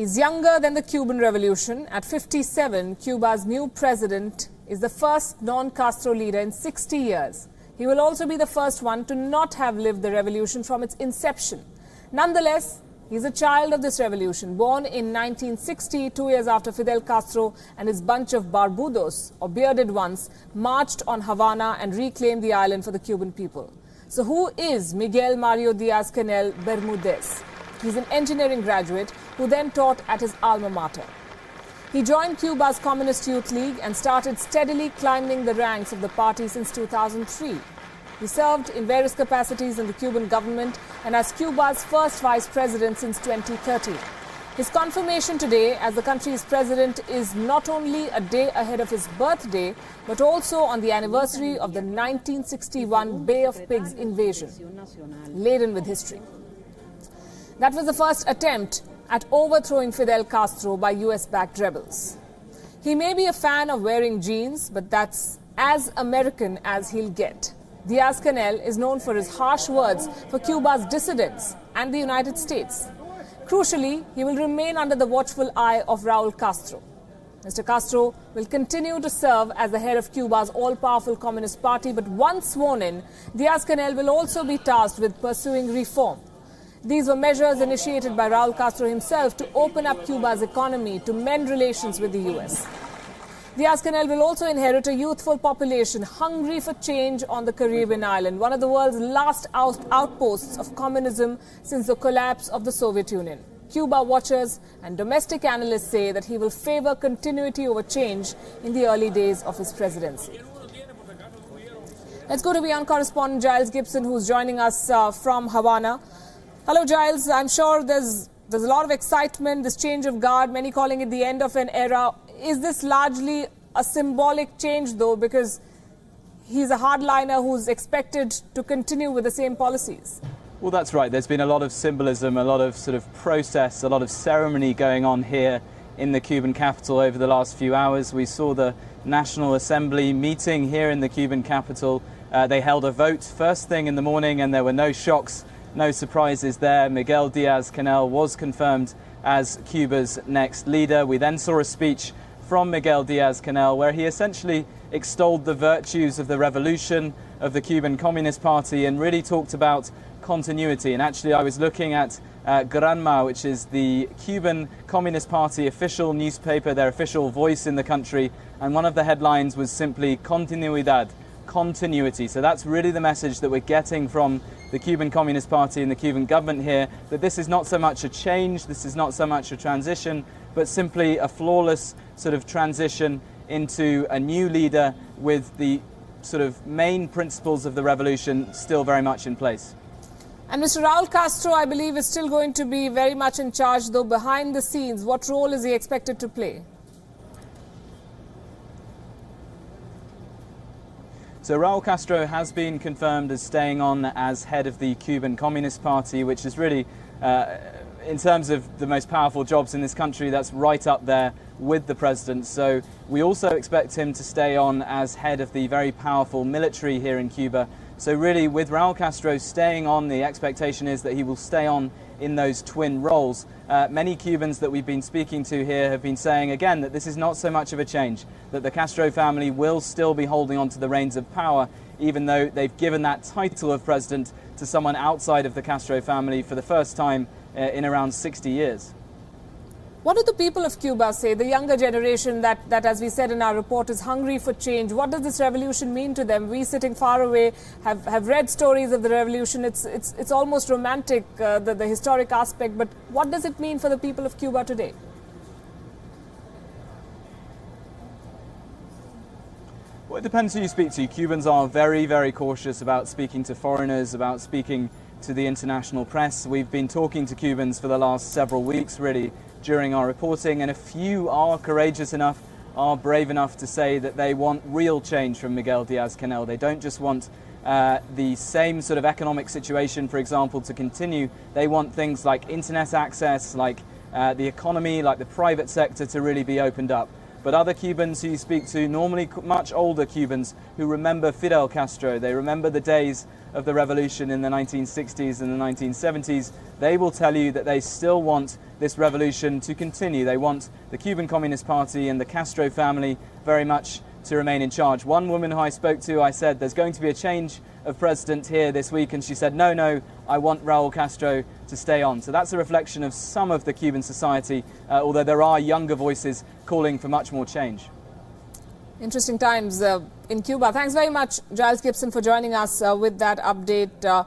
He's younger than the Cuban Revolution. At 57, Cuba's new president is the first non-Castro leader in 60 years. He will also be the first one to not have lived the revolution from its inception. Nonetheless, he's a child of this revolution, born in 1960, 2 years after Fidel Castro and his bunch of barbudos, or bearded ones, marched on Havana and reclaimed the island for the Cuban people. So who is Miguel Mario Diaz-Canel Bermudez? He's an engineering graduate who then taught at his alma mater. He joined Cuba's Communist Youth League and started steadily climbing the ranks of the party since 2003. He served in various capacities in the Cuban government and as Cuba's first vice president since 2013. His confirmation today as the country's president is not only a day ahead of his birthday, but also on the anniversary of the 1961 Bay of Pigs invasion, laden with history. That was the first attempt at overthrowing Fidel Castro by US-backed rebels. He may be a fan of wearing jeans, but that's as American as he'll get. Diaz-Canel is known for his harsh words for Cuba's dissidents and the United States. Crucially, he will remain under the watchful eye of Raul Castro. Mr. Castro will continue to serve as the head of Cuba's all-powerful Communist Party, but once sworn in, Diaz-Canel will also be tasked with pursuing reform. These were measures initiated by Raul Castro himself to open up Cuba's economy, to mend relations with the US. Diaz-Canel will also inherit a youthful population hungry for change on the Caribbean island, one of the world's last outposts of communism since the collapse of the Soviet Union. Cuba watchers and domestic analysts say that he will favor continuity over change in the early days of his presidency. Let's go to WION correspondent Giles Gibson, who's joining us from Havana. Hello, Giles. I'm sure there's a lot of excitement, this change of guard, many calling it the end of an era. Is this largely a symbolic change, though, because he's a hardliner who's expected to continue with the same policies? Well, that's right. There's been a lot of symbolism, a lot of sort of process, a lot of ceremony going on here in the Cuban capital over the last few hours. We saw the National Assembly meeting here in the Cuban capital. They held a vote first thing in the morning, and there were no shocks, no surprises there. Miguel Diaz-Canel was confirmed as Cuba's next leader. We then saw a speech from Miguel Diaz-Canel where he essentially extolled the virtues of the revolution, of the Cuban Communist Party, and really talked about continuity. And actually I was looking at Granma, which is the Cuban Communist Party official newspaper, their official voice in the country, and one of the headlines was simply continuidad, continuity. So that's really the message that we're getting from the Cuban Communist Party and the Cuban government here, that this is not so much a change, this is not so much a transition, but simply a flawless sort of transition into a new leader with the sort of main principles of the revolution still very much in place. And Mr. Raul Castro, I believe, is still going to be very much in charge, though behind the scenes. What role is he expected to play? So Raul Castro has been confirmed as staying on as head of the Cuban Communist Party, which is really, in terms of the most powerful jobs in this country, that's right up there with the president. So we also expect him to stay on as head of the very powerful military here in Cuba. So really, with Raul Castro staying on, the expectation is that he will stay on in those twin roles. Many Cubans that we've been speaking to here have been saying again that this is not so much of a change, that the Castro family will still be holding on to the reins of power, even though they've given that title of president to someone outside of the Castro family for the first time in around 60 years. What do the people of Cuba say, the younger generation that, as we said in our report, is hungry for change? What does this revolution mean to them? We, sitting far away, have read stories of the revolution. It's almost romantic, the historic aspect. But what does it mean for the people of Cuba today? Well, it depends who you speak to. Cubans are very, very cautious about speaking to foreigners, about speaking to the international press. We've been talking to Cubans for the last several weeks, really, during our reporting, and a few are courageous enough, are brave enough to say that they want real change from Miguel Diaz-Canel. They don't just want the same sort of economic situation, for example, to continue. They want things like internet access, like the economy, like the private sector to really be opened up. But other Cubans who you speak to, normally much older Cubans who remember Fidel Castro, they remember the days of the revolution in the 1960s and the 1970s, they will tell you that they still want this revolution to continue. They want the Cuban Communist Party and the Castro family very much to remain in charge. One woman who I spoke to, I said, there's going to be a change of president here this week, and she said, no, I want Raul Castro to stay on. So that's a reflection of some of the Cuban society, although there are younger voices calling for much more change. Interesting times in Cuba. Thanks very much, Giles Gibson, for joining us with that update.